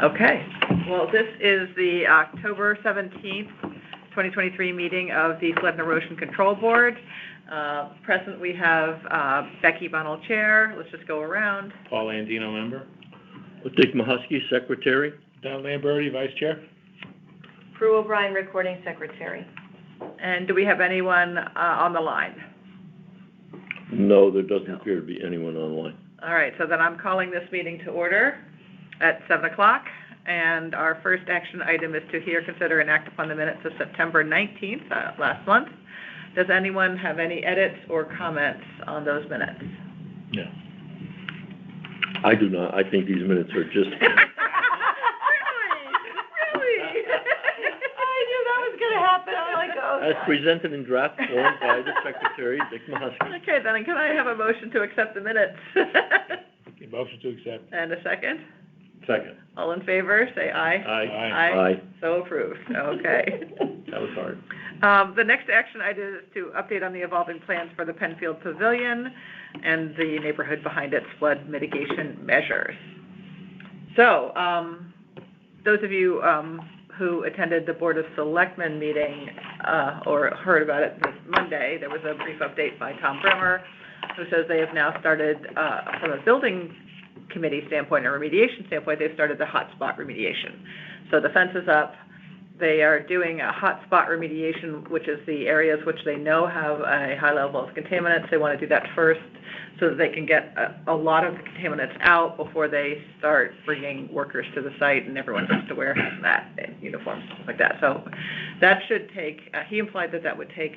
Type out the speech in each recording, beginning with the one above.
Okay. Well, this is the October 17th, 2023 meeting of the Flood and Erosion Control Board. Present we have Becky Bunnell, Chair. Let's just go around. Paul Andino, member. Dick Mahusky, Secretary. Don Lamberti, Vice Chair. Prue O'Brien, Recording Secretary. And do we have anyone on the line? No, there doesn't appear to be anyone online. All right, so then I'm calling this meeting to order at 7 o'clock. And our first action item is to hear, consider, and act upon the minutes of September 19th, last month. Does anyone have any edits or comments on those minutes? No. I do not. I think these minutes are just... Really? I knew that was going to happen. I'm like, oh, As presented in draft form by the Secretary, Dick Mahusky. Okay, then can I have a motion to accept the minutes? Okay, motion to accept. And a second? Second. All in favor, say aye. Aye. Aye. So approved. Okay. That was hard. The next action item is to update on the evolving plans for the Penfield Pavilion and the neighborhood behind its flood mitigation measures. So, those of you who attended the Board of Selectmen meeting or heard about it this Monday, there was a brief update by Tom Bremer, who says they have now started, from a building committee standpoint or remediation standpoint, they've started the hotspot remediation. So the fence is up. They are doing a hotspot remediation, which is the areas which they know have a high level of contaminants. They want to do that first so that they can get a lot of the contaminants out before they start bringing workers to the site and everyone has to wear that in uniforms, stuff like that. So that should take, he implied that that would take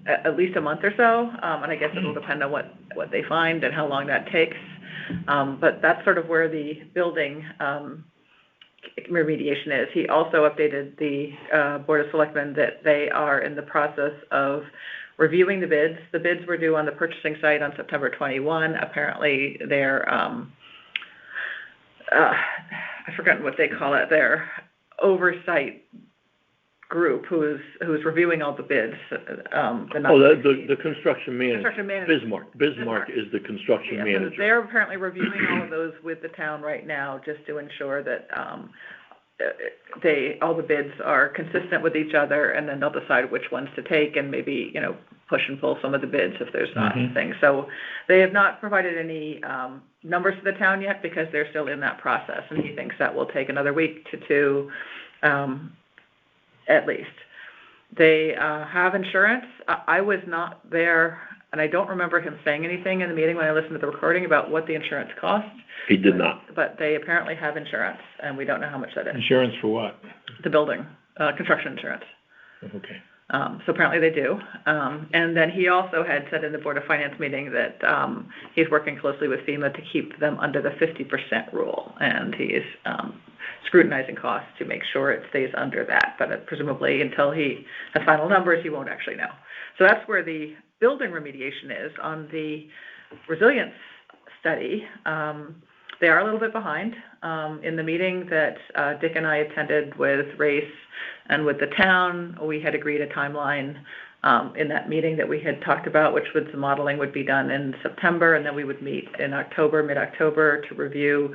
at least a month or so, and I guess it'll depend on what they find and how long that takes. But that's sort of where the building remediation is. He also updated the Board of Selectmen that they are in the process of reviewing the bids. The bids were due on the purchasing site on September 21. Apparently their, I've forgotten what they call it, their oversight group who's reviewing all the bids. The construction manager. Construction manager. Bismarck is the construction manager. So they're apparently reviewing all of those with the town right now, just to ensure that all the bids are consistent with each other, and then they'll decide which ones to take and maybe, push and pull some of the bids if there's not things. So they have not provided any numbers to the town yet because they're still in that process, and he thinks that will take another week to two. At least. They have insurance. I was not there, and I don't remember him saying anything in the meeting when I listened to the recording about what the insurance cost. He did not. But they apparently have insurance, and we don't know how much that is. Insurance for what? The building, construction insurance. Okay. So apparently they do. And then he also had said in the Board of Finance meeting that he's working closely with FEMA to keep them under the 50% rule, and he is scrutinizing costs to make sure it stays under that. But presumably until he has final numbers, he won't actually know. So that's where the building remediation is. On the resilience study, they are a little bit behind. In the meeting that Dick and I attended with Race and with the town, we had agreed a timeline in that meeting that we had talked about, which was the modeling would be done in September, and then we would meet in October, mid-October, to review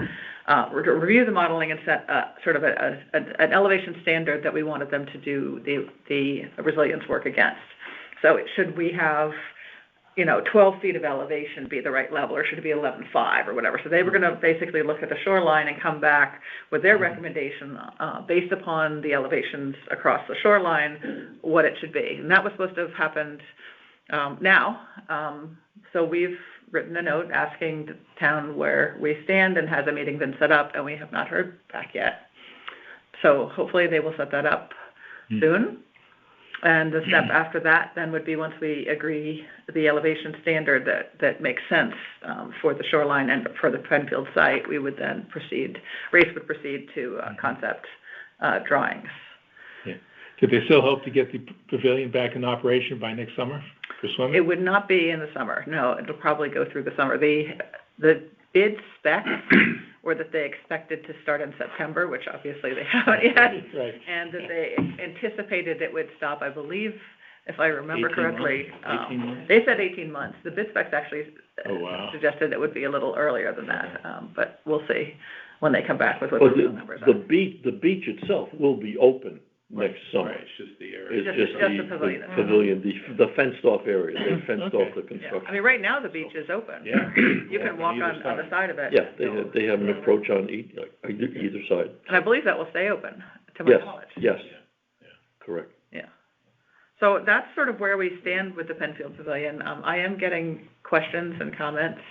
the modeling and set sort of an elevation standard that we wanted them to do the resilience work against. So should we have 12 feet of elevation be the right level, or should it be 11.5 or whatever? So they were going to basically look at the shoreline and come back with their recommendation based upon the elevations across the shoreline, what it should be. And that was supposed to have happened now. So we've written a note asking the town where we stand, and has a meeting been set up, and we have not heard back yet. So hopefully they will set that up soon. And the step after that then would be, once we agree the elevation standard that makes sense for the shoreline and for the Penfield site, we would then proceed, Race would proceed to concept drawings. Yeah. Do they still hope to get the pavilion back in operation by next summer for swimming? It would not be in the summer. No, it'll probably go through the summer. The bid specs were that they expected to start in September, which obviously they haven't yet, right. And that they anticipated it would stop, I believe, if I remember correctly. 18 months? They said 18 months. The bid specs actually Oh, wow. suggested it would be a little earlier than that, but we'll see. when they come back with what Well, the real numbers are. the beach itself will be open next summer. Right, it's just the area. It's just the pavilion. the pavilion, the fenced off area, they fenced Okay. off the Yeah, construction. I mean, right now the beach is open. Yeah. You can walk on the side of it. Yeah, they have an approach on either side. And I believe that will stay open, to my Yes, knowledge. yes, Yeah. correct. Yeah. So that's sort of where we stand with the Penfield Pavilion. I am getting questions and comments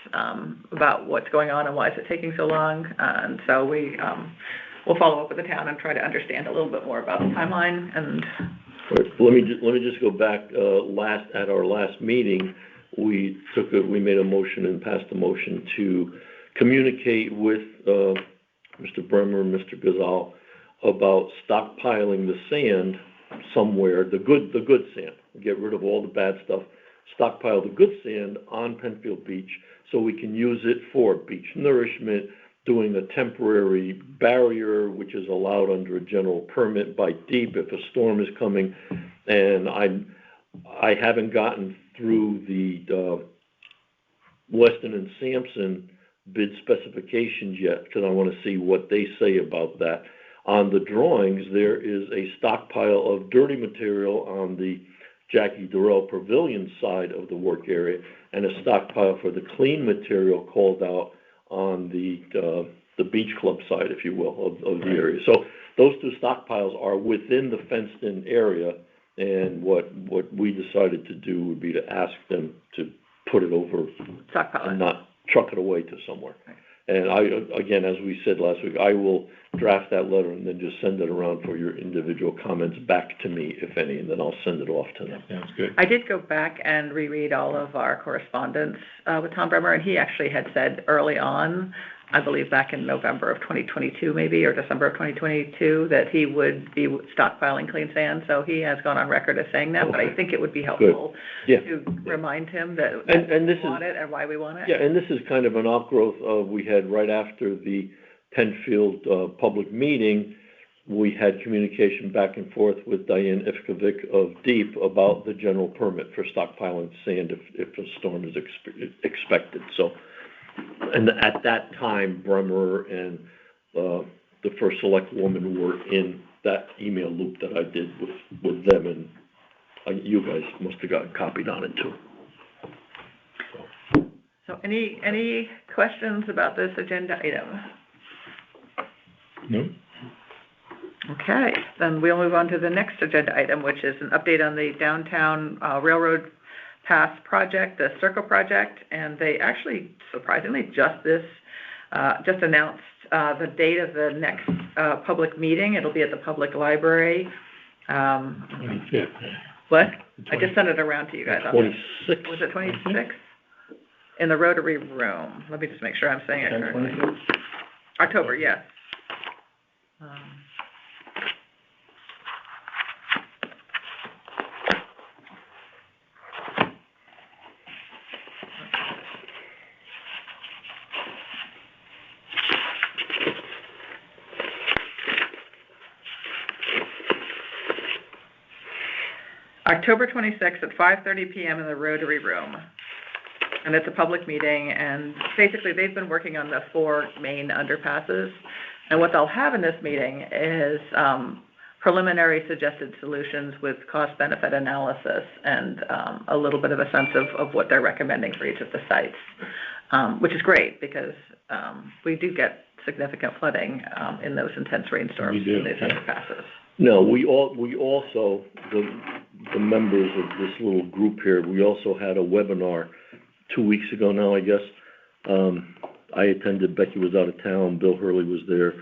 about what's going on and why is it taking so long. And so we'll follow up with the town and try to understand a little bit more about the timeline and. Right. Let me just go back, at our last meeting, we made a motion and passed a motion to communicate with, Mr. Bremer and Mr. Gazal about stockpiling the sand somewhere, the good sand, get rid of all the bad stuff, stockpile the good sand on Penfield Beach so we can use it for beach nourishment, doing a temporary barrier, which is allowed under a general permit by DEEP if a storm is coming. And I haven't gotten through the Weston and Sampson bid specifications yet because I want to see what they say about that. On the drawings, there is a stockpile of dirty material on the Jackie Durrell Pavilion side of the work area and a stockpile for the clean material called out on the beach club side, if you will, of the area. So those two stockpiles are within the fenced-in area, and what we decided to do would be to ask them to put it over Stockpile. and not truck it away to somewhere. And again, as we said last week, I will draft that letter and then just send it around for your individual comments back to me, if any, and then I'll send it off to them. Sounds good. I did go back and reread all of our correspondence with Tom Bremer, and he actually had said early on, I believe back in November of 2022 maybe, or December of 2022, that he would be stockpiling clean sand. So he has gone on record as saying that, but I think it would be helpful to remind him that and this we want it and why we want it. Yeah, and this is kind of an outgrowth of, we had right after the Penfield public meeting, we had communication back and forth with Diane Ivkovic of DEEP about the general permit for stockpiling sand if a storm is expected. So, and at that time, Bremer and the first select woman were in that email loop that I did with them, and you guys must have gotten copied on it too. So any questions about this agenda item? No? Okay, then we'll move on to the next agenda item, which is an update on the downtown railroad pass project, the Circle project, and they actually, surprisingly, just announced the date of the next public meeting. It'll be at the public library. 25th. What? I just sent it around to you guys. 26. Was it 26? In the Rotary Room. Let me just make sure I'm saying it correctly. October, yes. October 26th at 5:30 p.m. in the Rotary Room. And it's a public meeting, and basically they've been working on the 4 main underpasses. And what they'll have in this meeting is preliminary suggested solutions with cost-benefit analysis and a little bit of a sense of what they're recommending for each of the sites, which is great because we do get significant flooding in those intense rainstorms We do, in these yeah. underpasses. No, we also, the members of this little group here, we also had a webinar 2 weeks ago now, I guess. I attended, Becky was out of town, Bill Hurley was there,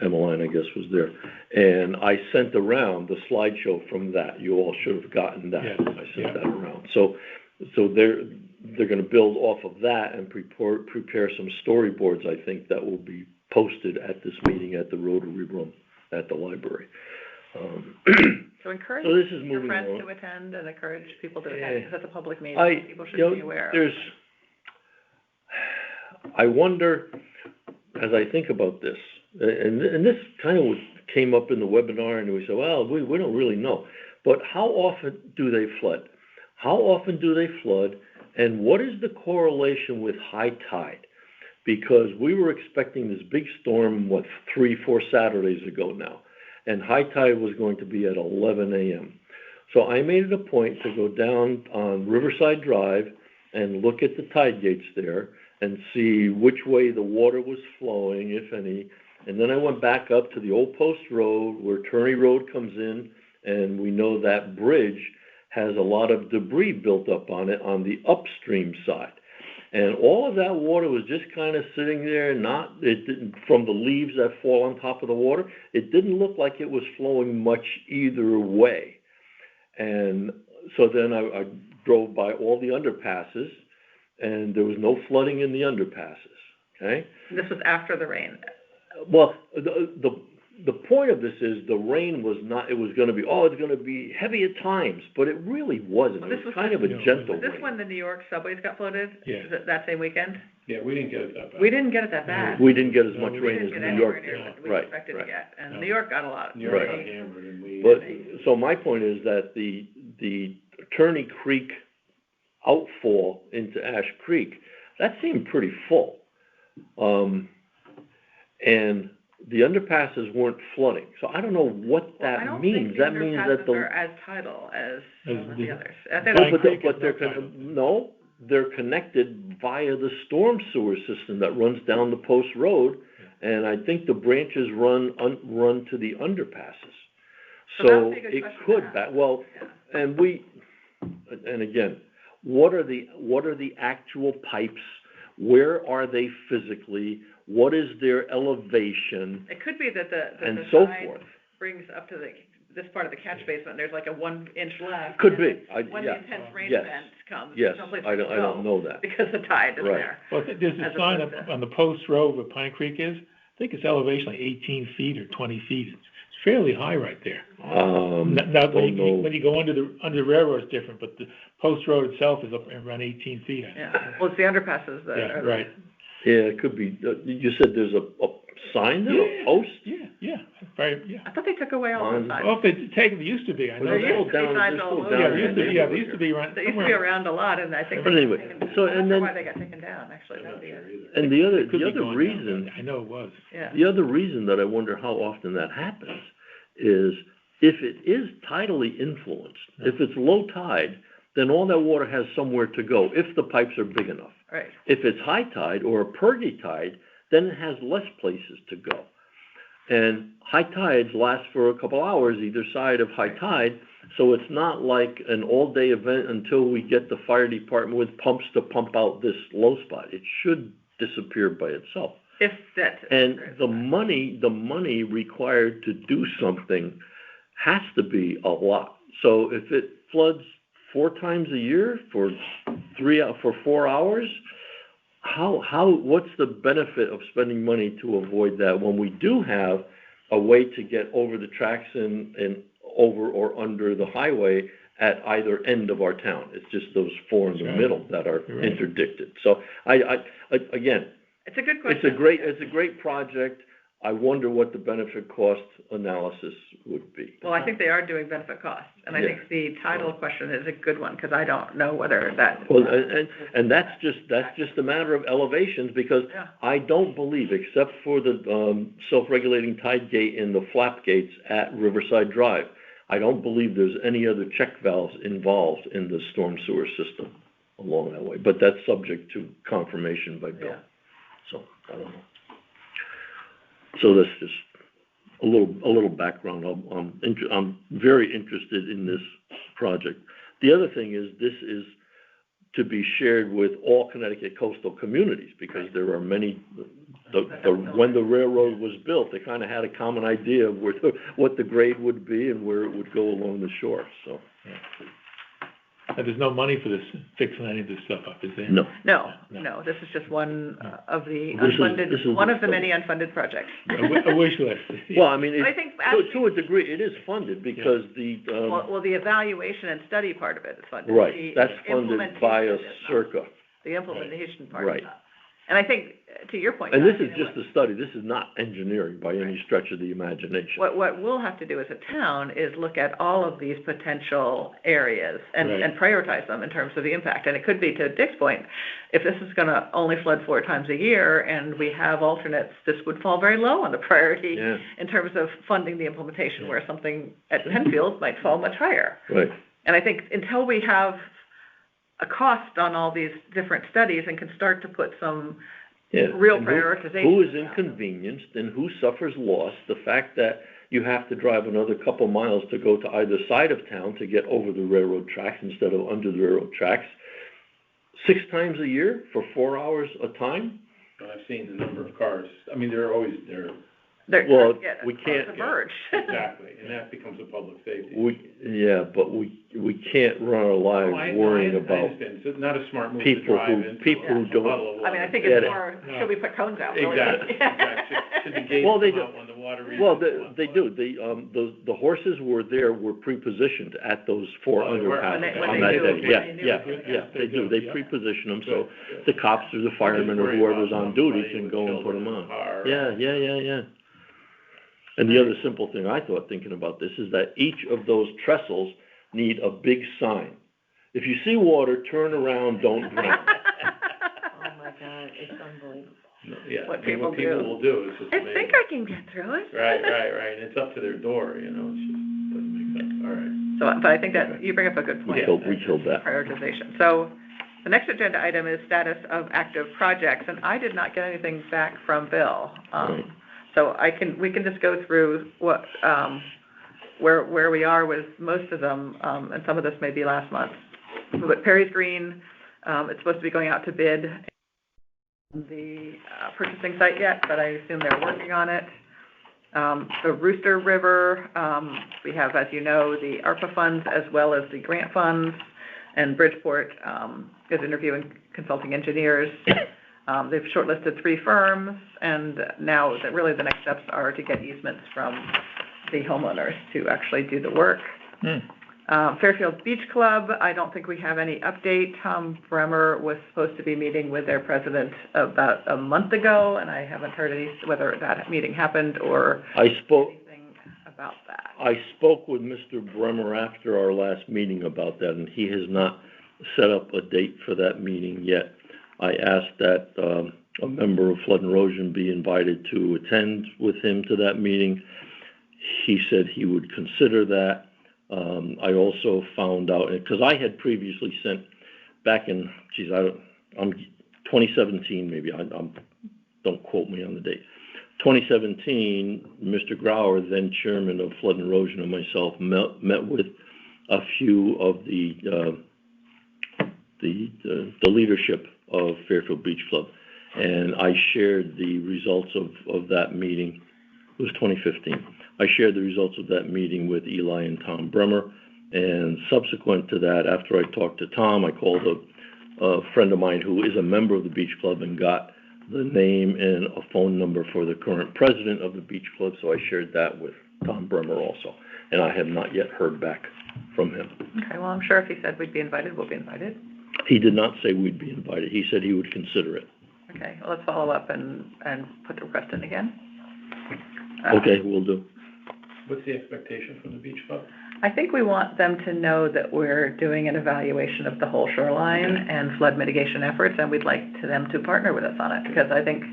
Emmeline, I guess, was there. And I sent around the slideshow from that. You all should have gotten that. Yes, I sent that around. So they're gonna build off of that and prepare some storyboards, I think, that will be posted at this meeting at the Rotary Room at the library. So encourage So this is your moving friends along. to attend and encourage people to attend because it's a public meeting. People should be aware. I wonder, as I think about this, and this kind of came up in the webinar, and we said, well, we don't really know. But how often do they flood? How often do they flood? And what is the correlation with high tide? because we were expecting this big storm, 3-4 Saturdays ago now, and high tide was going to be at 11 a.m. So I made it a point to go down on Riverside Drive and look at the tide gates there and see which way the water was flowing, if any. And then I went back up to the Old Post Road where Turney Road comes in, and we know that bridge has a lot of debris built up on it on the upstream side. And all of that water was just kind of sitting there, from the leaves that fall on top of the water, it didn't look like it was flowing much either way. And so then I drove by all the underpasses, and there was no flooding in the underpasses, okay? This was after the rain. Well, the point of this is the rain was not, it was going to be, it's going to be heavy at times, but it really wasn't. Well, it was kind of a gentle rain. Was this when the New York subways got flooded? Yeah. That same weekend? Yeah, we didn't get it that bad. We didn't get it that bad. We didn't get as much No, rain as We didn't get New York anywhere near did. what we Right, expected right. to get, and No. New York got a lot. New York got Right. hammered, and we. But, so my point is that the Turney Creek outfall into Ash Creek, that seemed pretty full. And the underpasses weren't flooding. So I don't know what that means. That means that I don't think the underpasses are as tidal as some of the others. They're connected via the storm sewer system that runs down the Post Road, and I think the branches run to the underpasses. So it could and again, what are the actual pipes? Where are they physically? What is their elevation? It could be that the so tide forth brings up to this part of the catch basement. There's like a 1 inch left. Could be. When the intense rain Yes. event comes, Yes, there's no place I to don't know that. because the tide is Right. there. Well, there's a As sign opposed up to- on the Post Road where Pine Creek is. I think it's elevation like 18 feet or 20 feet. It's fairly high right there. Now, when you go under the railroad, it's different, but the Post Road itself is up around 18 feet. Yeah. Well, it's the underpasses that Yeah, are. right. Yeah, it could be. You said there's a sign there, a post? Yeah. Right, yeah. I thought they took away all those signs. Well, if it's taken, it used to be, I know There that. used to be signs all over. Yeah, there used to be around. They used to be around a lot, and I think. But anyway, so, and I'm not sure then- why they got taken down, actually. That'd be And the other It could be going down, reason, but I know it was. yeah. the other reason that I wonder how often that happens is if it is tidally influenced, if it's low tide, then all that water has somewhere to go, if the pipes are big enough. Right. If it's high tide or a purgy tide, then it has less places to go. And high tides last for a couple hours either side of high tide, so it's not like an all-day event until we get the fire department with pumps to pump out this low spot. It should disappear by itself. If that. And the money required to do something has to be a lot. So if it floods 4 times a year for 4 hours, what's the benefit of spending money to avoid that when we do have a way to get over the tracks and over or under the highway at either end of our town? It's just those 4 in the middle that are interdicted. So again, it's a good question. It's a great project. I wonder what the benefit cost analysis would be. Well, I think they are doing benefit costs, and I think the title question is a good one, because I don't know whether that. Well, and that's just a matter of elevations, because I don't believe, except for the self-regulating tide gate and the flap gates at Riverside Drive, I don't believe there's any other check valves involved in the storm sewer system along that way, but that's subject to confirmation by Bill. So, I don't know. So that's just a little background. I'm very interested in this project. The other thing is, this is to be shared with all Connecticut coastal communities, because there are many. When the railroad was built, they kind of had a common idea of what the grade would be and where it would go along the shore. So. And there's no money for this, fixing any of this stuff up, is there? No, this is just one of the one of the many unfunded projects. A wish list. Well, I mean, I think to a degree, it is funded, because the. Well, the evaluation and study part of it is funded. Right, that's funded via implementation Circa. The implementation part Right. is not. And I think, to your point, And this John, is just a study, this is not engineering by any stretch of the imagination. what we'll have to do as a town is look at all of these potential areas and prioritize them in terms of the impact. And it could be, to Dick's point, if this is gonna only flood 4 times a year and we have alternates, this would fall very low on the priority in terms of funding the implementation, where something at Penfield might fall much higher. Right. And I think until we have a cost on all these different studies and can start to put some real And prioritization. Who is inconvenienced and who suffers loss? The fact that you have to drive another couple miles to go to either side of town to get over the railroad tracks instead of under the railroad tracks 6 times a year for 4 hours a time? And I've seen the number of cars. I mean, they're always there. Well, we can't. Submerged. Exactly, and that becomes a public safety. But we can't run our lives worrying about It's not a smart move people to drive into who a don't. puddle of water. I mean, I think it's more, should we put cones out? Exactly. Should the gates Well, they come do. out when the water reaches? Well, they do. The horses were pre-positioned at those 4 underpasses When on they that do. day. They do. They pre-position them so the cops or the firemen or whoever's on duty can go and put them on. Yeah. And the other simple thing I thought, thinking about this, is that each of those trestles need a big sign. If you see water, turn around, don't drown. Oh my God, it's unbelievable. Yeah, What I mean, people what people do. will do is just I amazing. think I can get through it. Right, and it's up to their door, it's just, doesn't make sense, all right. So, but I think that you bring up a good point. We killed that. Prioritization. So, the next agenda item is status of active projects, and I did not get anything back from Bill. Right. So we can just go through what, where we are with most of them, and some of this may be last month. But Perry's Green, it's supposed to be going out to bid the purchasing site yet, but I assume they're working on it. The Rooster River, we have, as you know, the ARPA funds as well as the grant funds, and Bridgeport is interviewing consulting engineers. They've shortlisted 3 firms, and now really the next steps are to get easements from the homeowners to actually do the work. Fairfield Beach Club, I don't think we have any update. Tom Bremer was supposed to be meeting with their president about a month ago, and I haven't heard whether that meeting happened or anything about that. I spoke with Mr. Bremer after our last meeting about that, and he has not set up a date for that meeting yet. I asked that a member of Flood and Erosion be invited to attend with him to that meeting. He said he would consider that. I also found out, because I had previously sent back in, 2017 maybe, don't quote me on the date. 2017, Mr. Grauer, then chairman of Flood and Erosion, and myself met with a few of the leadership of Fairfield Beach Club, and I shared the results of that meeting. It was 2015. I shared the results of that meeting with Eli and Tom Bremer, and subsequent to that, after I talked to Tom, I called a friend of mine who is a member of the Beach Club and got the name and a phone number for the current president of the Beach Club, so I shared that with Tom Bremer also, and I have not yet heard back from him. Okay, well, I'm sure if he said we'd be invited, we'll be invited. He did not say we'd be invited. He said he would consider it. Okay, well, let's follow up and put the request in again. Okay, we'll do. What's the expectation from the beach club? I think we want them to know that we're doing an evaluation of the whole shoreline and flood mitigation efforts, and we'd like them to partner with us on it, because I think,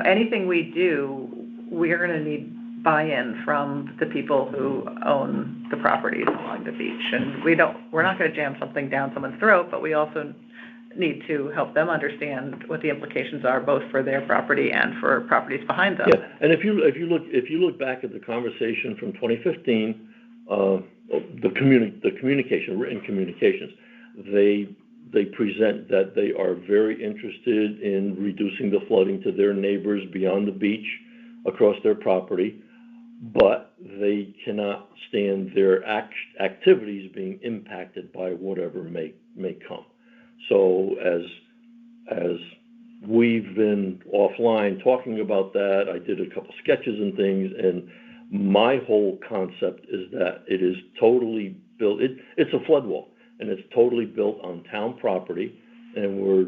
anything we do, we're gonna need buy-in from the people who own the properties along the beach. And we're not gonna jam something down someone's throat, but we also need to help them understand what the implications are, both for their property and for properties behind them. Yeah, and if you look back at the conversation from 2015, the communication, written communications, they present that they are very interested in reducing the flooding to their neighbors beyond the beach across their property, but they cannot stand their activities being impacted by whatever may come. So as we've been offline talking about that, I did a couple sketches and things, and my whole concept is that it is totally built, it's a flood wall, and it's totally built on town property, and we're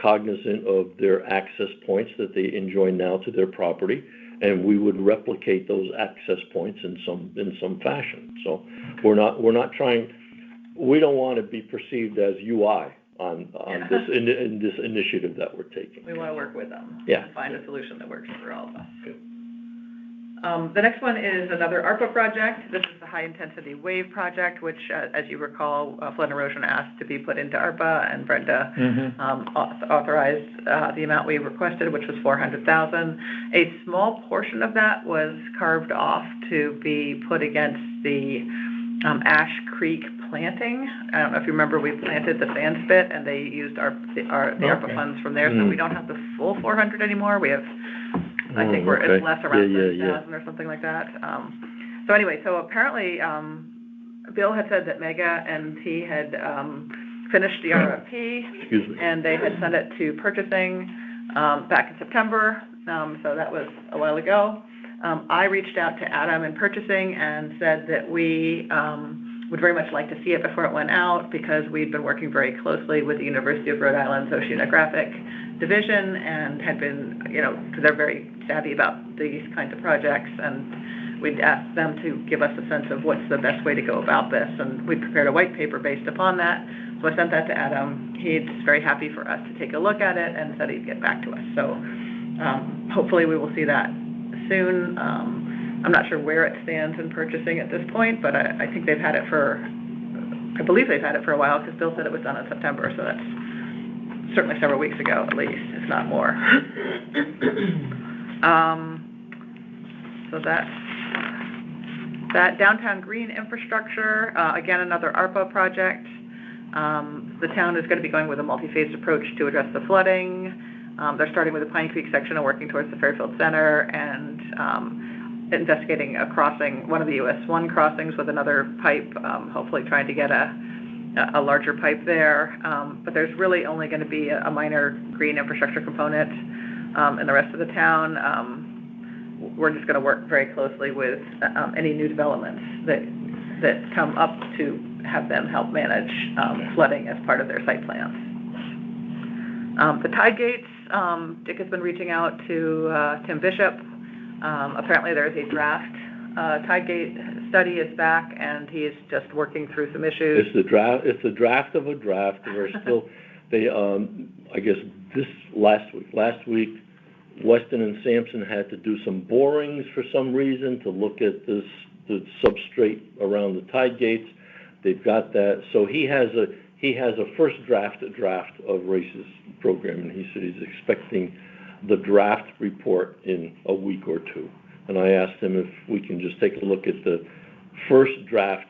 cognizant of their access points that they enjoy now to their property, and we would replicate those access points in some fashion. So we're not trying. We don't want to be perceived as UI on this in this initiative that we're taking. We want to work with them. Yeah. And find a solution that works for all of us. The next one is another ARPA project. This is the High Intensity Wave Project, which, as you recall, Flood and Erosion asked to be put into ARPA, and Brenda authorized the amount we requested, which was $400,000. A small portion of that was carved off to be put against the Ash Creek planting. I don't know if you remember, we planted the sand spit, and they used the ARPA funds from there, so we don't have the full 400 anymore. We have, I think it's less, around 30,000 or something like that. So anyway, so apparently Bill had said that Mega and he had finished the RFP, and they had sent it to purchasing back in September, so that was a while ago. I reached out to Adam in purchasing and said that we would very much like to see it before it went out, because we'd been working very closely with the University of Rhode Island's Oceanographic Division, and had been, because they're very savvy about these kinds of projects, and we'd asked them to give us a sense of what's the best way to go about this, and we prepared a white paper based upon that. So I sent that to Adam. He's very happy for us to take a look at it, and said he'd get back to us. So hopefully we will see that soon. I'm not sure where it stands in purchasing at this point, but I think they've had it I believe they've had it for a while, because Bill said it was done in September, so that's certainly several weeks ago at least, if not more. So that downtown green infrastructure, again, another ARPA project. The town is going to be going with a multi-phased approach to address the flooding. They're starting with the Pine Creek section and working towards the Fairfield Center, and investigating a crossing, one of the US 1 crossings with another pipe, hopefully trying to get a larger pipe there. But there's really only going to be a minor green infrastructure component in the rest of the town. We're just going to work very closely with any new developments that come up to have them help manage flooding as part of their site plans. The tide gates, Dick has been reaching out to Tim Bishop. Apparently there's a draft tide gate study is back, and he is just working through some issues. It's the draft of a draft. We're still, I guess last week, Weston and Sampson had to do some borings for some reason to look at the substrate around the tide gates. They've got that. So he has a first draft of Race's program, and he said he's expecting the draft report in a week or two. And I asked him if we can just take a look at the first draft,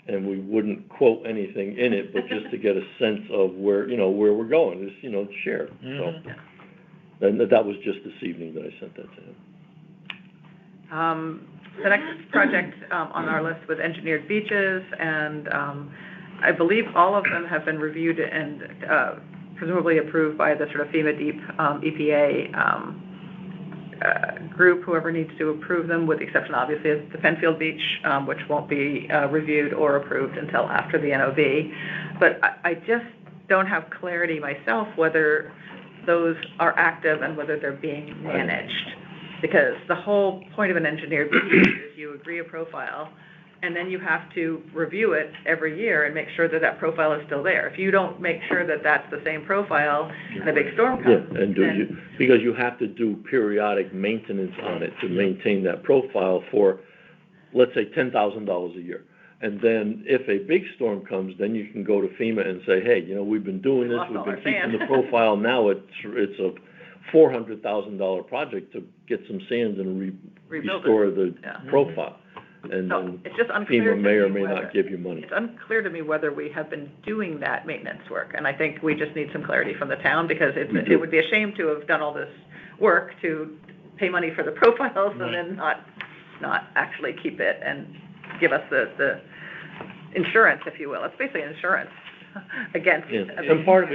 and we wouldn't quote anything in it, but just to get a sense of where we're going, just, share. So, and that was just this evening that I sent that to him. The next project on our list was engineered beaches, and I believe all of them have been reviewed and presumably approved by the sort of FEMA deep EPA group, whoever needs to approve them, with the exception, obviously, of the Penfield Beach, which won't be reviewed or approved until after the NOV. But I just don't have clarity myself whether those are active and whether they're being managed. Because the whole point of an engineered beach is you agree a profile, and then you have to review it every year and make sure that that profile is still there. If you don't make sure that that's the same profile and a big storm comes, because you have to do periodic maintenance on it to maintain that profile for, let's say, $10,000 a year. And then if a big storm comes, then you can go to FEMA and say, hey, we've been doing this, we've been keeping the profile. Now it's a $400,000 project to get some sand and restore the profile. And then it's just unclear FEMA may or may not give you money. It's unclear to me whether we have been doing that maintenance work, and I think we just need some clarity from the town, because it would be a shame to have done all this work to pay money for the profiles and then not actually keep it and give us the insurance, if you will. It's basically insurance against. Yeah. And part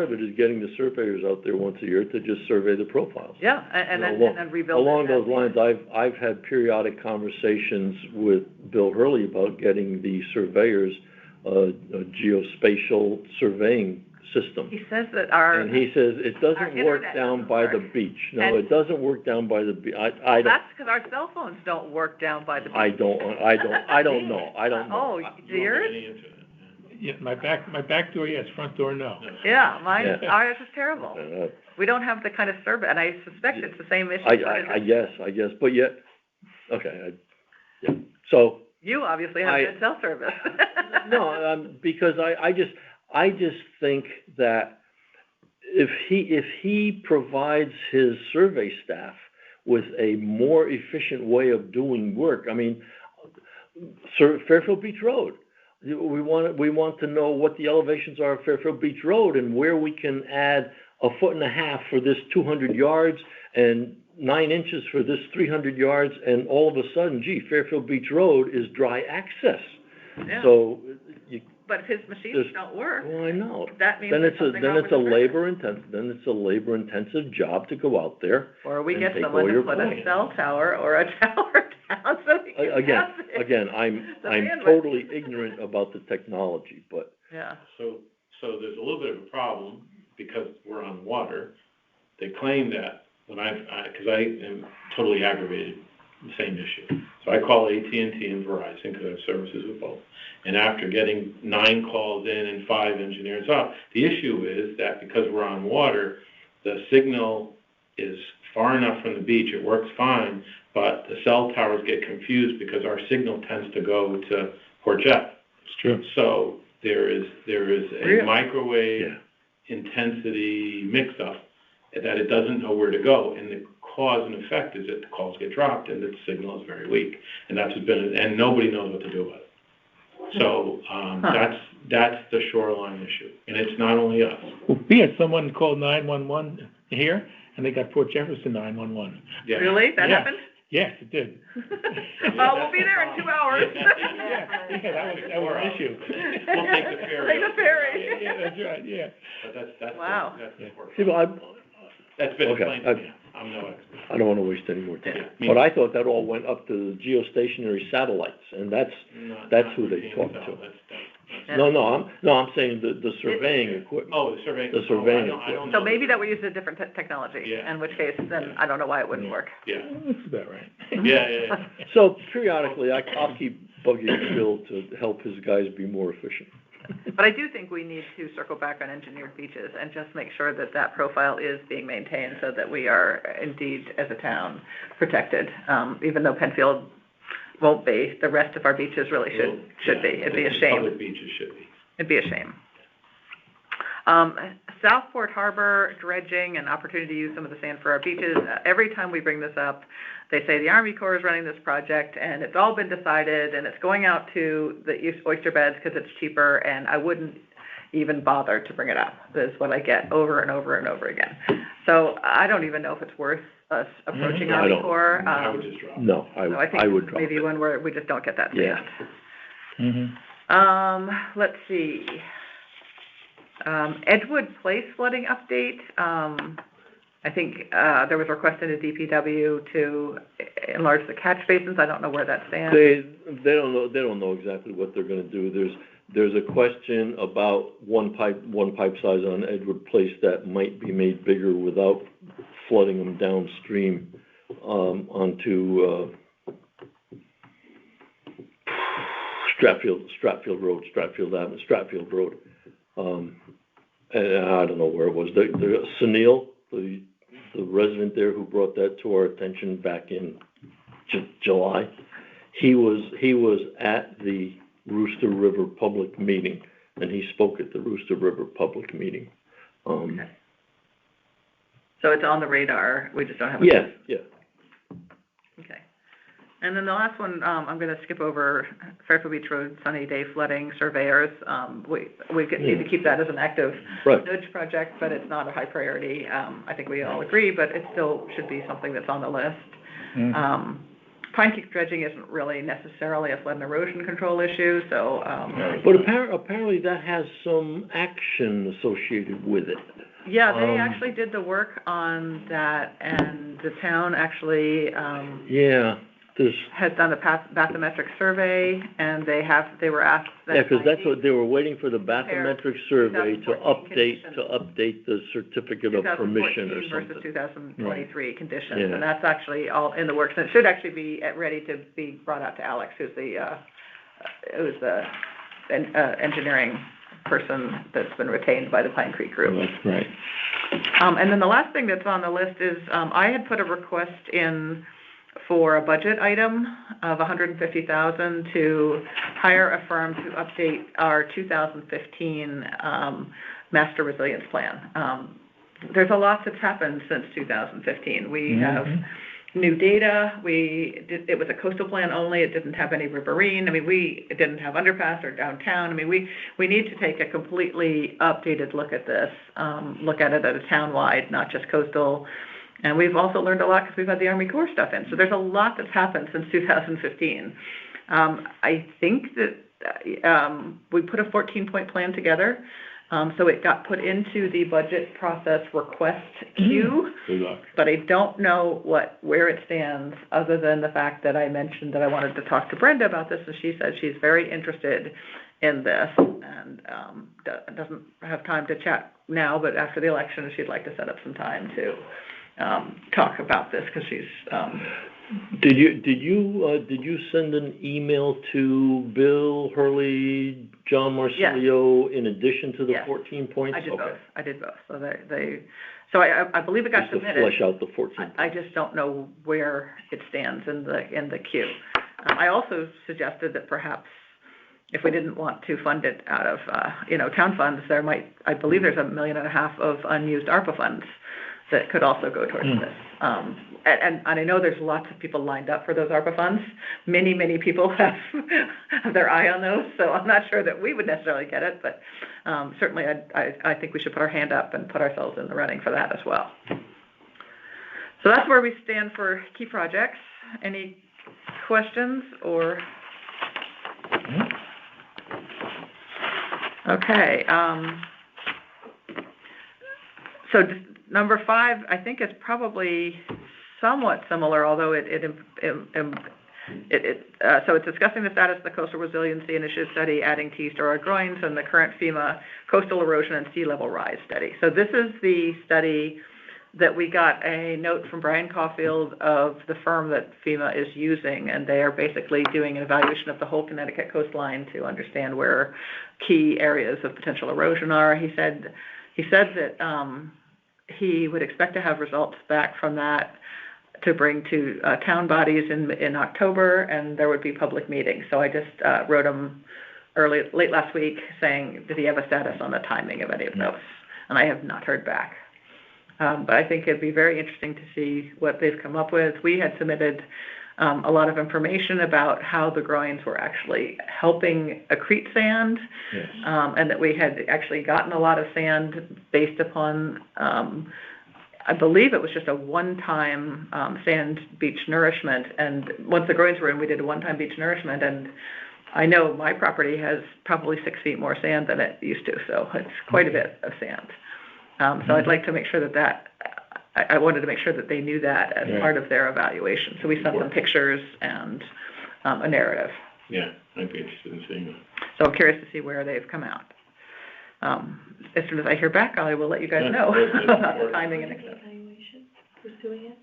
of it is getting the surveyors out there once a year to just survey the profiles. Yeah, and then rebuild. Along those lines, I've had periodic conversations with Bill Hurley about getting the surveyors geospatial surveying system. He says that And he says it doesn't work internet down doesn't by the work. beach. No, And- it doesn't work down by the beach. I don't, that's because our cell phones don't work down by the beach. I don't know. I don't know. Oh, do yours? Any internet, Yeah, my back door, yes, front door, no. no. Yeah, mine, Yeah. ours is terrible. We don't have the kind of service, and I suspect it's the same issue. I guess, but yet, okay, yeah. So, You obviously have good cell service. no, because I just think that if he provides his survey staff with a more efficient way of doing work, I mean, Fairfield Beach Road, we want to know what the elevations are of Fairfield Beach Road and where we can add 1.5 feet for this 200 yards and 9 inches for this 300 yards, and all of a sudden, gee, Fairfield Beach Road is dry access. Yeah. So, But if his machines don't work, well, I know. that means Then there's it's something wrong with the person. then it's a labor-intensive job to go out there. Or we and get take someone all to your put a points. cell tower or a tower down so we can pass it. Again, The I'm bandwidth. totally ignorant about the technology, but, Yeah. So there's a little bit of a problem because we're on water. They claim that when because I am totally aggravated, the same issue. So I call AT&T and Verizon because I have services with both. And after getting 9 calls in and 5 engineers up, the issue is that because we're on water, the signal is far enough from the beach, it works fine, but the cell towers get confused because our signal tends to go to Port Jeff. It's true. So there is a Really? microwave intensity mix-up that it doesn't know where to go, and the cause and effect is that the calls get dropped and the signal is very weak, and and nobody knows what to do about it. So that's the shoreline issue, and it's not only us. Well, we had someone call 911 here, and they got Port Jefferson 911. Yeah. Really? That Yeah. happened? Yes, it did. We'll be there in 2 hours. Yeah, that was an issue. We'll take the ferry. Take the ferry. Yeah, that's right, yeah. But that's Wow. that's the work. see, but That's been Okay, explained to me. I'm no expert. I don't wanna waste any more time. Yeah. But I thought that all went up to the geostationary satellites, and that's Not who they being talk so, to. Yeah. No, I'm saying the surveying equipment. Oh, the surveying. The surveying I don't So know. maybe that we use a different technology, Yeah. in which case, then I don't know why it wouldn't work. Yeah, That's about right. yeah. So periodically, I'll keep bugging Phil to help his guys be more efficient. But I do think we need to circle back on engineered beaches and just make sure that that profile is being maintained so that we are indeed, as a town, protected. Even though Penfield won't be, the rest of our beaches really should be. It'd be a shame. Public beaches should be. It'd be a shame. Southport Harbor dredging and opportunity to use some of the sand for our beaches. Every time we bring this up, they say the Army Corps is running this project and it's all been decided and it's going out to the oyster beds because it's cheaper, and I wouldn't even bother to bring it up. That's what I get over and over and over again. So I don't even know if it's worth us approaching I Army don't. Corps. I would just drop it. No, So I would drop maybe it. one where we just don't get that Yeah. sand. Mm-hmm. Let's see. Edgewood Place flooding update. I think, there was a request in the DPW to enlarge the catch basins. I don't know where that stands. They don't know exactly what they're gonna do. There's a question about one pipe size on Edward Place that might be made bigger without flooding them downstream, onto, Stratfield Road. And I don't know where it was. Sunil, the resident there who brought that to our attention back in July, he was at the Rooster River public meeting, and he spoke at the Rooster River public meeting. Okay. So it's on the radar, we just don't have a... Yeah. Okay. And then the last one, I'm gonna skip over Fairfield Beach Road sunny day flooding surveyors. We need to keep that as an active Right. nudge project, but it's not a high priority. I think we all agree, but it still should be something that's on the list. Mm-hmm. Pine Creek dredging isn't really necessarily a flood and erosion control issue, so, But apparently that has some action associated with it. yeah, they actually did the work on that, and the town actually, Yeah. has done a bathymetric survey, and they were asked that. Yeah, because that's what, they were waiting for the bathymetric survey to 2014 update the certificate of permission or 2014 something. versus 2023 conditions, Yeah. and that's actually all in the works, and it should actually be ready to be brought out to Alex, who's the engineering person that's been retained by the Pine Creek Group. That's right. And then the last thing that's on the list is, I had put a request in for a budget item of $150,000 to hire a firm to update our 2015 Master Resilience Plan. There's a lot that's happened since 2015. We have new data. It was a coastal plan only. It didn't have any riverine. I mean, it didn't have underpass or downtown. I mean, we need to take a completely updated look at this, look at it at a town-wide, not just coastal. And we've also learned a lot because we've had the Army Corps stuff in. So there's a lot that's happened since 2015. I think that we put a 14-point plan together. So it got put into the budget process request queue. Good luck. But I don't know where it stands, other than the fact that I mentioned that I wanted to talk to Brenda about this, and she said she's very interested in this, and doesn't have time to chat now, but after the election, she'd like to set up some time to talk about this, because she's... Did you send an email to Bill, Hurley, John Marsilio in addition to the 14 points? I did both. So I believe it got submitted. Just to flesh out the 14 points. I just don't know where it stands in the queue. I also suggested that perhaps if we didn't want to fund it out of town funds, I believe there's $1.5 million of unused ARPA funds that could also go towards this. And I know there's lots of people lined up for those ARPA funds. Many people have their eye on those, so I'm not sure that we would necessarily get it, but certainly I think we should put our hand up and put ourselves in the running for that as well. So that's where we stand for key projects. Any questions or? Okay. So number 5, I think, is probably somewhat similar, although so it's discussing the status of the Coastal Resiliency Initiative study, adding T steroid groins, and the current FEMA coastal erosion and sea level rise study. So this is the study that we got a note from Brian Caulfield of the firm that FEMA is using, and they are basically doing an evaluation of the whole Connecticut coastline to understand where key areas of potential erosion are. He said that he would expect to have results back from that to bring to town bodies in October, and there would be public meetings. So I just wrote him late last week saying, did he have a status on the timing of any of those? And I have not heard back. But I think it'd be very interesting to see what they've come up with. We had submitted a lot of information about how the groins were actually helping accrete sand, yes. And that we had actually gotten a lot of sand based upon, I believe it was just a one-time sand beach nourishment. And once the groins were in, we did a one-time beach nourishment. And I know my property has probably 6 feet more sand than it used to, so it's quite a bit of sand. So I'd like to make sure that I wanted to make sure that they knew that as part of their evaluation. So we sent them pictures and a narrative. Yeah, I'd be interested in seeing that. So I'm curious to see where they've come out. As soon as I hear back, I will let you guys know about the timing and extent. Evaluation, who's doing it?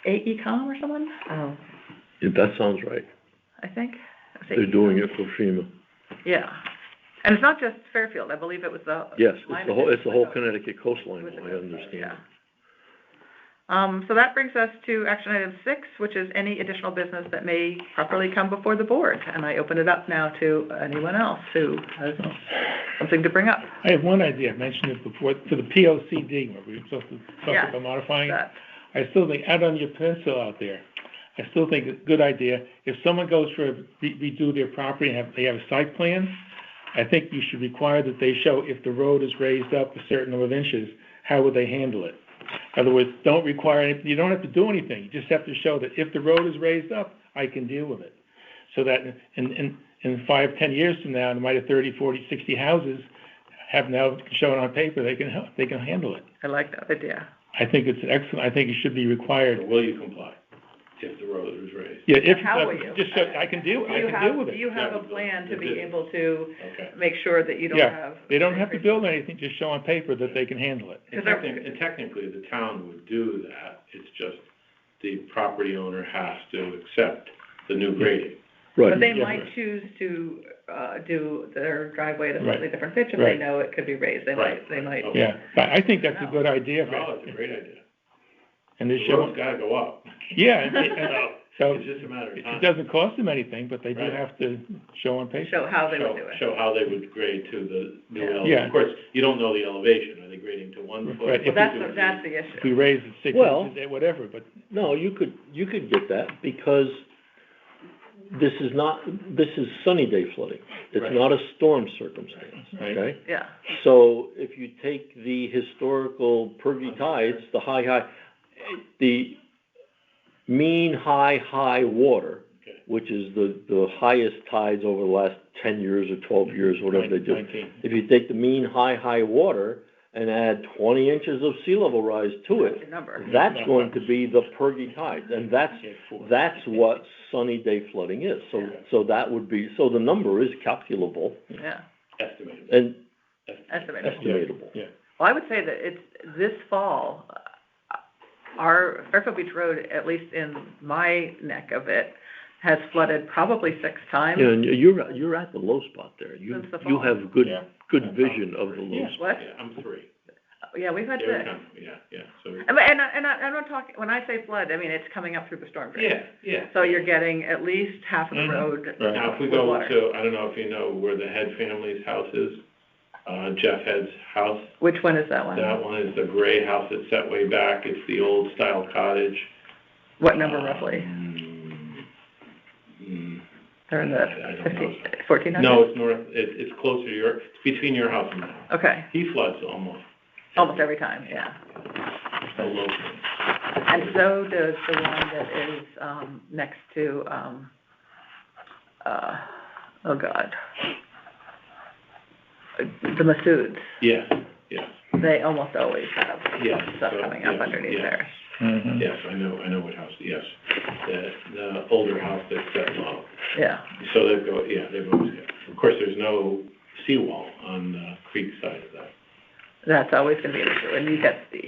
AECOM or someone? Oh. Yeah, that sounds right. I think. They're doing it for FEMA. Yeah. And it's not just Fairfield. I believe it was the... Yes, it's the whole Connecticut coastline, I understand. Yeah. So that brings us to action item 6, which is any additional business that may properly come before the board. And I open it up now to anyone else who has something to bring up. I have one idea. I mentioned it before, for the POCD, where we were supposed to talk about modifying it. I still think, out on your peninsula out there, I still think it's a good idea. If someone goes for redo their property and they have a site plan, I think you should require that they show if the road is raised up a certain number of inches, how would they handle it? In other words, don't require anything. You don't have to do anything. You just have to show that if the road is raised up, I can deal with it. So that in 5, 10 years from now, there might have 30, 40, 60 houses have now shown on paper they can handle it. I like that idea. I think it's excellent. I think it should be required. Will you comply? if the road was raised. Yeah, if, How will you? just so, I can deal with Do it. you have a Yeah, plan to they be do. able to Okay. make sure that you don't Yeah, have? they don't have to build anything, just show on paper that they can handle it. And technically, the town would do that, it's just the property owner has to accept the new grading. Right. But they Yeah. might choose to, do their driveway at a slightly Right. different pitch if Right. they know it could be raised, they might. Okay. Yeah, but I think that's a good idea. No, it's a great idea. And they The show, road's gotta go up. yeah, and so, It's just a matter of it time. doesn't cost them anything, but they do Right. have to show on paper. Show how they would do it. Show how they would grade to the new Yeah. elevation. Yeah. Of course, you don't know the elevation, are they grading to 1 foot? Right. Well, that's the If we issue. raise it 6 Well- inches, whatever, but, No, you could get that, because this is sunny day flooding. It's Right. not a storm circumstance, Right. okay? Yeah, So if you take the historical pervy tides, the mean high water, Okay. which is the highest tides over the last 10 years or 12 years, whatever they do. 19. If you take the mean high water and add 20 inches of sea level rise to that's it, your number. that's going to be the pervy tides, and Yeah, 4. that's what sunny day flooding is. So that would be, so the number is calculable Yeah, Estimated. and estimated. estimatable. Yeah. Well, I would say that it's, this fall, our Fairfield Beach Road, at least in my neck of it, has flooded probably 6 times. Yeah, and you're at the low spot there. Since the You fall. have Yeah. good vision of the low Yeah. spot. What? Yeah, I'm 3. Yeah, we've had Every 6. time, yeah, so. I'm not talking, when I say flood, I mean, it's coming up through the storm drain. Yeah. So you're getting at least half of the Mhm. road Right. Now, if we with go water. to, I don't know if you know where the Head family's house is, Jeff Head's house. Which one is that one? That one is the gray house that's set way back, it's the old style cottage. What number roughly? They're in the I don't know. 1400? No, it's north, it's closer to it's between your house and mine. Okay, He floods almost. every time, yeah. So low. And so does the one that is, next to, oh God. The Masouds, Yes. they almost always have Yes, stuff so, coming up yes, underneath yes. theirs. Mhm. Yes, I know what house, yes. The older house that's set low. Yeah, So they've always got, of course, there's no seawall on the creek side of that. that's always gonna be an issue, and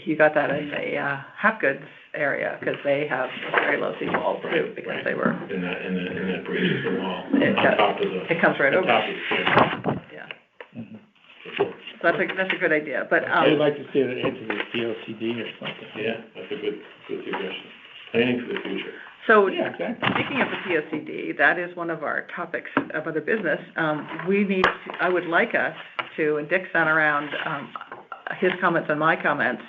you got that in the, Hapgoods area, because they have a very low seawall too, Right, because right. they were, And that breaches the wall It on does. top of the. it comes right on over. top of the pier. Yeah, Mhm. so that's a good idea, but, I'd like to see it into the PLCD or something. Yeah, that's a good suggestion. Planning for the future. so, Yeah, exactly. speaking of the POCD, that is one of our topics of other business. I would like us to, and Dick sent around, his comments and my comments,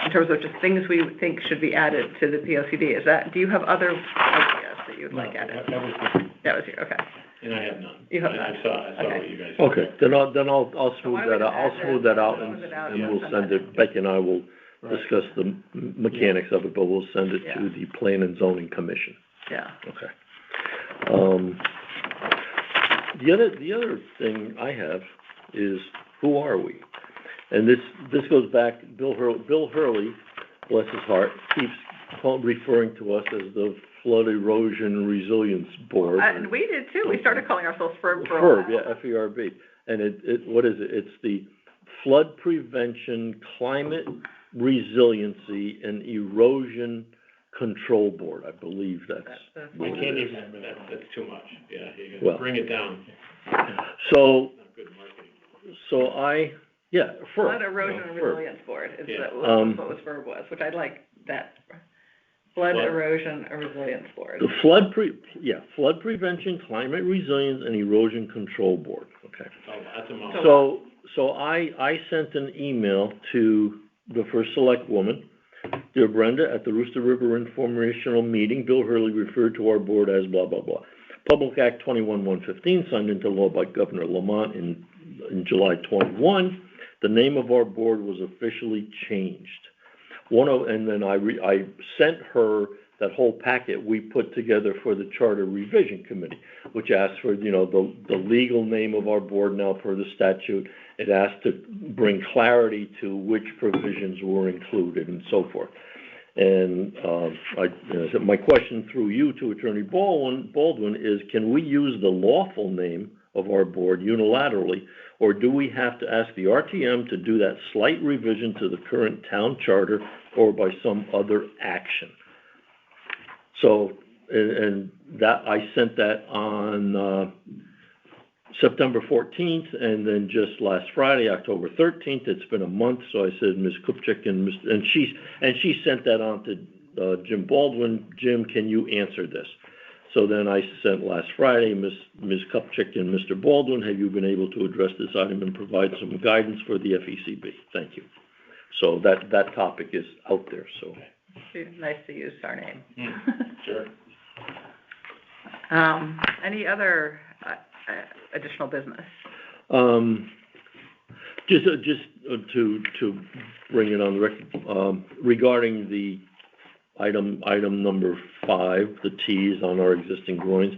in terms of just things we think should be added to the POCD. Do you have other ideas that you'd like No, added? that was good. That was you, okay. And I have none. You have I none. saw Okay. what you guys. Okay, then I'll So smooth why don't we that out, just I'll add smooth that- that out smooth it out and and we'll send send that. it, Becky and I will Right. discuss the mechanics of it, but we'll send it Yeah. to the Plan and Zoning Commission. Yeah. Okay. The other thing I have is, who are we? And this goes back, Bill Hurley, bless his heart, keeps referring to us as the Flood Erosion Resilience Board. And we did too. We started calling ourselves FERB for a FERB, while. yeah, FERB. And what is it? It's the Flood Prevention, Climate Resiliency, and Erosion Control Board, I believe that's. That's I what can't it even is. remember that one. That's too much, yeah, you Well. gotta bring it down. So, Not good marketing. FERB. Flood Erosion and FERB. Resilience Board is Yeah. what was FERB was, which I like that. Flood Flood. Erosion and Resilience Board. The Flood Prevention, Climate Resilience, and Erosion Control Board, okay. That's a mouthful. So I sent an email to the first select woman, dear Brenda, at the Rooster River informational meeting, Bill Hurley referred to our board as blah, blah, blah. Public Act 21-115, signed into law by Governor Lamont in July 21. The name of our board was officially changed. And then I sent her that whole packet we put together for the Charter Revision Committee, which asks for, the legal name of our board now per the statute. It asked to bring clarity to which provisions were included and so forth. And, my question through you to Attorney Baldwin is, can we use the lawful name of our board unilaterally, or do we have to ask the RTM to do that slight revision to the current town charter or by some other action? So, and that, I sent that on, September 14th, and then just last Friday, October 13th, it's been a month, so I said, Ms. Kupchak and she sent that on to Jim Baldwin. Jim, can you answer this? So then I sent last Friday, Ms. Kupchak and Mr. Baldwin, have you been able to address this item and provide some guidance for the FECB? Thank you. So that topic is out there, so. It's nice to use our name. Sure. Any other additional business? Just to bring it on the record, regarding the item number 5, the T's on our existing drawings.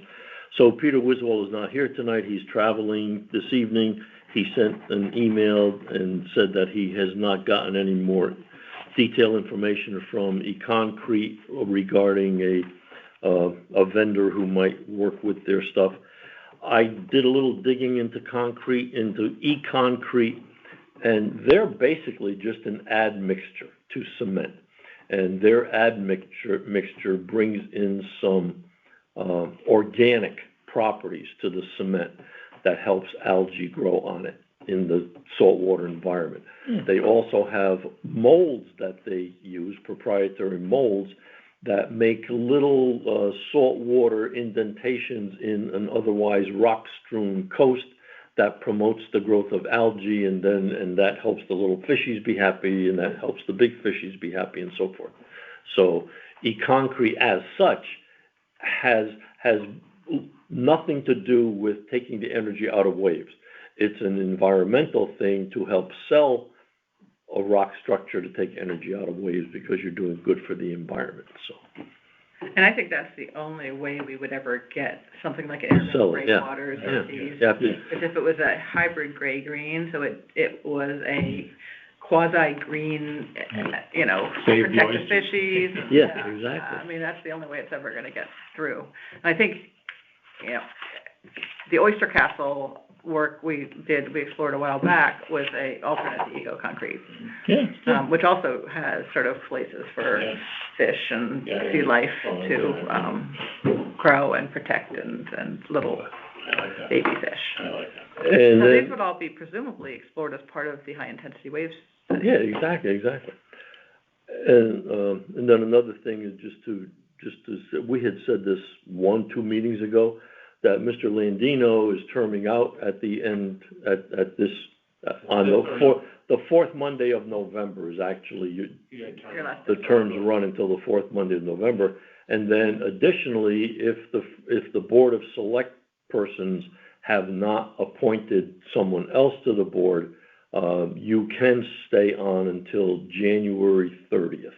So Peter Wiswall is not here tonight. He's traveling this evening. He sent an email and said that he has not gotten any more detailed information from eConcrete regarding a vendor who might work with their stuff. I did a little digging into eConcrete, and they're basically just an admixture to cement. And their admixture brings in some organic properties to the cement that helps algae grow on it in the saltwater environment. They also have molds that they use, proprietary molds, that make little saltwater indentations in an otherwise rock-strewn coast that promotes the growth of algae, and that helps the little fishies be happy, and that helps the big fishies be happy, and so forth. So eConcrete as such has nothing to do with taking the energy out of waves. It's an environmental thing to help sell a rock structure to take energy out of waves because you're doing good for the environment. So, and I think that's the only way we would ever get something like intermittent breakwaters or these. Is if it was a hybrid gray-green, so it was a quasi-green, protect the fishies. Yeah, exactly. I mean, that's the only way it's ever going to get through. And I think, the Oyster Castle work we explored a while back was a alternate to eco-concrete, which also has sort of places for fish and sea life to grow and protect and little baby fish. I like that. And so these would all be presumably explored as part of the high-intensity waves study. Yeah, exactly. And then another thing is just to we had said this 1-2 meetings ago, that Mr. Landino is terming out at the end, at this, on the fourth Monday of November is actually, the terms run until the fourth Monday of November. And then additionally, if the Board of Select persons have not appointed someone else to the board, you can stay on until January 30th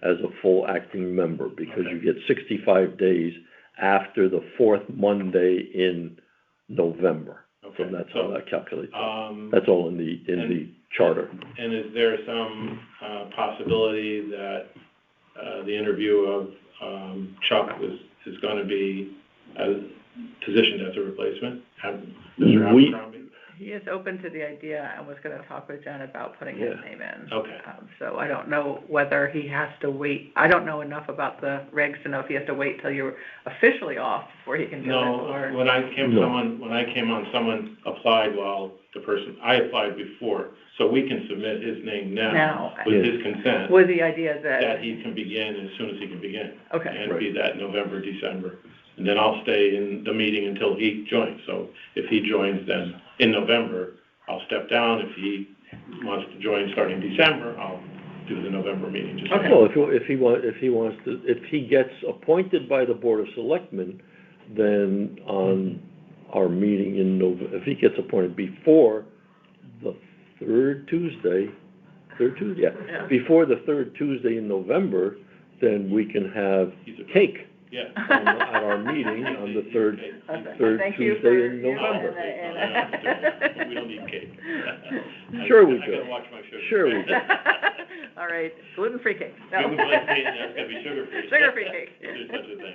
as a full acting member, because you get 65 days after the fourth Monday in November. Okay. So that's how that calculates. That's all in the charter. And is there some possibility that the interview of Chuck is going to be positioned as a replacement? Mr. Abercrombie? He is open to the idea and was going to talk with Jen about putting his name in. Okay. So I don't know whether he has to wait. I don't know enough about the regs to know if he has to wait till you're officially off before he can do it. Or... When I came on, someone applied while I applied before, so we can submit his name now with his consent. With the idea that he can begin as soon as he can begin. Okay. And be that November, December. And then I'll stay in the meeting until he joins. So if he joins then in November, I'll step down. If he wants to join starting December, I'll do the November meeting. Okay. Well, if he gets appointed by the Board of Selectmen, then on our meeting in November, if he gets appointed before the third Tuesday, before the third Tuesday in November, then we can have cake. Yeah. At our meeting on the third Tuesday in November. We don't need cake. Sure we I do. gotta watch my sugar. Sure we do. All right, gluten-free cake. No. Gluten-free, that's gonna be sugar-free. Sugar-free cake. If there's such a thing.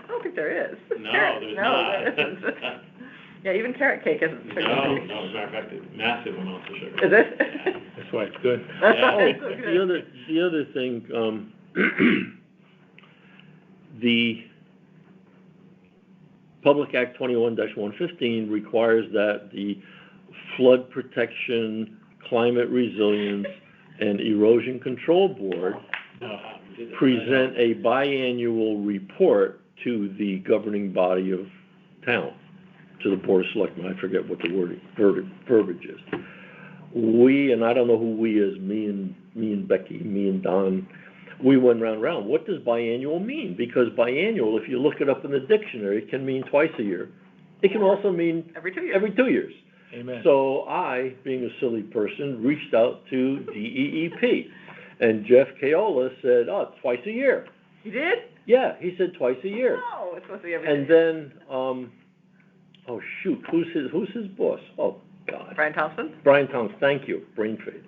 I don't think there is. No, there's No, not. there isn't. Yeah, even carrot cake isn't No, sugar-free. no, as a matter of fact, it's massive amounts of sugar. Is it? Yeah. That's why it's good. That's Yeah. why it's so good. The other thing, the Public Act 21-115 requires that the Flood Protection, Climate Resilience, and Erosion Control Board present a biannual report to the governing body of town, to the Board of Selectmen. I forget what the verbiage is. We, and I don't know who we is, me and Becky, me and Don, we went round and round. What does biannual mean? Because biannual, if you look it up in the dictionary, it can mean twice a year. It can also mean Every 2 years. every 2 years. Amen. So I, being a silly person, reached out to DEEP. And Jeff Kaola said, oh, twice a year. You did? Yeah, he said twice a year. No, it's supposed to be every And 2 years. then, oh shoot, who's his boss? Oh, God. Brian Thompson? Brian Thompson, thank you, brain fade.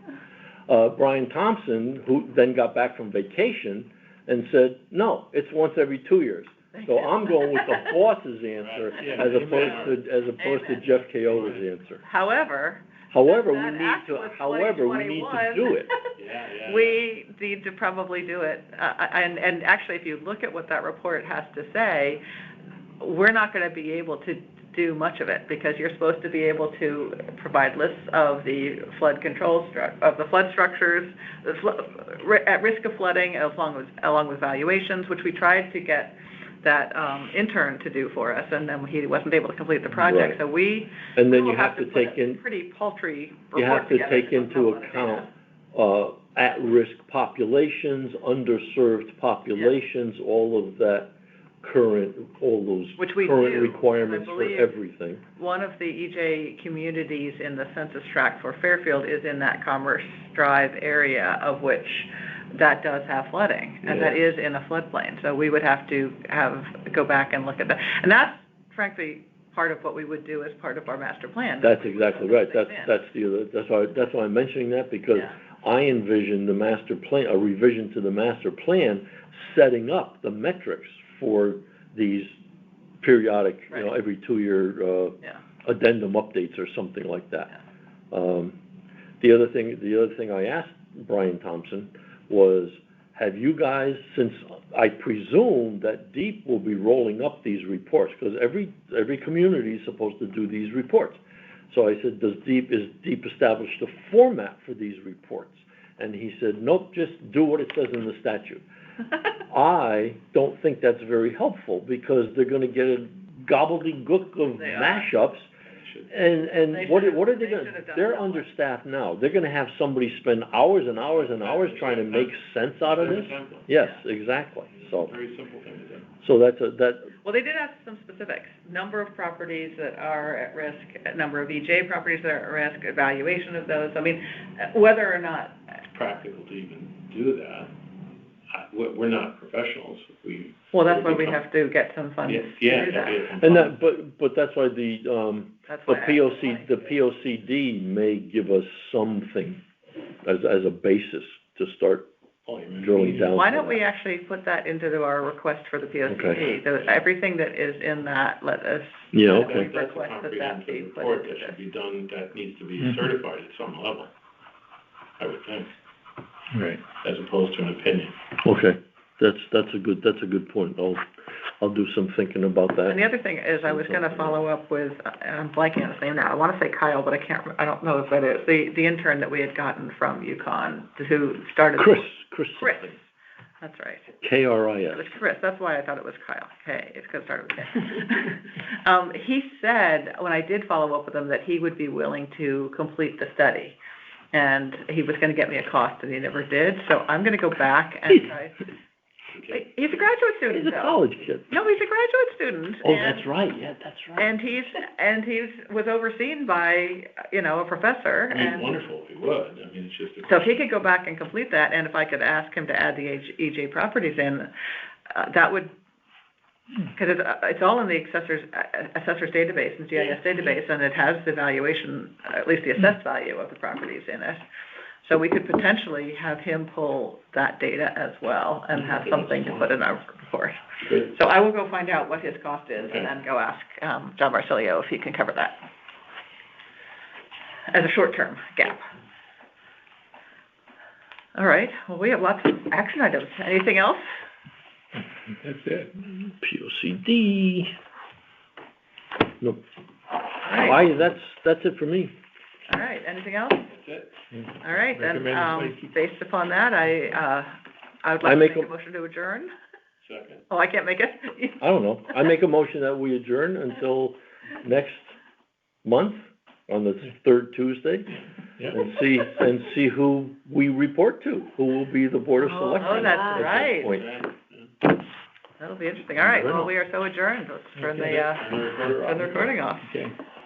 Brian Thompson, who then got back from vacation and said, no, it's once every 2 years. So I'm going with the boss's answer Right, yeah, as opposed to Amen. Jeff Kaola's answer. However, However, we that need act to, was however, we need to 2021. do it. Yeah. We need to probably do it. And actually, if you look at what that report has to say, we're not going to be able to do much of it because you're supposed to be able to provide lists of the flood control of the flood structures, at risk of flooding, along with valuations, which we tried to get that intern to do for us, and then he wasn't able to complete the project. Right. So we And then will you have to put take a in, pretty paltry you have report to together take to into help on the account, data. at-risk populations, underserved populations, all of that all those Which we current do, requirements I for believe. everything. One of the EJ communities in the census tract for Fairfield is in that Commerce Drive area, of which that does have flooding, and that Yeah. is in a floodplain. So we would have to go back and look at that. And that's frankly part of what we would do as part of our master plan. That's exactly right. That's in. why I'm mentioning that, because Yeah. I envision the master plan, a revision to the master plan, setting up the metrics for these periodic, Right. every 2 year, Yeah. addendum updates or something like that. Yeah. The other thing I asked Brian Thompson was, have you guys, since I presume that DEEP will be rolling up these reports, because every community is supposed to do these reports. So I said, is DEEP established a format for these reports? And he said, nope, just do what it says in the statute. I don't think that's very helpful, because they're gonna get a gobbledygook of They are. mashups. They And They what should- are they they should gonna, have done they're that one. understaffed now. They're gonna have somebody spend hours and hours and hours trying to make sense out of this? Yes, exactly. So, Very simple thing to do. so Well, they did ask some specifics, number of properties that are at risk, number of EJ properties that are at risk, evaluation of those. I mean, whether or not, It's practical to even do that. We're not professionals. well, that's why we have to get some funds to Yeah, do that. and that, but that's why the That's why I asked the money. the POCD may give us something as a basis to start drilling down. Why to don't we that. actually put that into our request for the POCD? Okay. Everything that is in that, let us. Yeah, kind of okay. That's a request that comprehensive be put report into that should this. be done, that needs to be Mhm. certified at some level, I would think, Right. as opposed to an opinion. Okay, that's a good point. I'll do some thinking about that. And the other thing is, I was gonna follow up with, I'm blanking on his name now, I wanna say Kyle, but I don't know if that is, the intern that we had gotten from UConn, who started. Chris Chris, something. that's right. It KRIS. was Chris, that's why I thought it was Kyle, it's because it started with K. He said, when I did follow up with him, that he would be willing to complete the study. And he was gonna get me a cost, and he never did, so I'm gonna go back and try. He's a graduate student, He's a though. college kid. No, he's a graduate student. Oh, and- that's right, yeah, that's right. And he's was overseen by, a professor, I mean, and wonderful if he would, I mean, it's just a so if question. he could go back and complete that, and if I could ask him to add the EJ properties in, that would, because it's all in the assessor's database, and GIS database, and it has the valuation, at least the assessed value of the properties in it. So we could potentially have him pull that data as well and have something to put in our report. Good. So I will go find out what his cost is Okay. and then go ask, John Marsilio if he can cover that as a short-term gap. All right, well, we have lots of action items. Anything else? That's it. POCD. No, All right, that's it for me. all right, anything else? That's it. All right, then, Recommend spicy. based upon that, I would I like to make make a- a motion to adjourn. Second. Oh, I can't make it? I don't know. I make a motion that we adjourn until next month on the third Tuesday Yeah. and see who we report to, who will be the Board of Oh, Selectmen. that's at that right. point. That'll be interesting. All right, well, we are so adjourned. Let's turn the Turn the recorder off. recording off. Okay.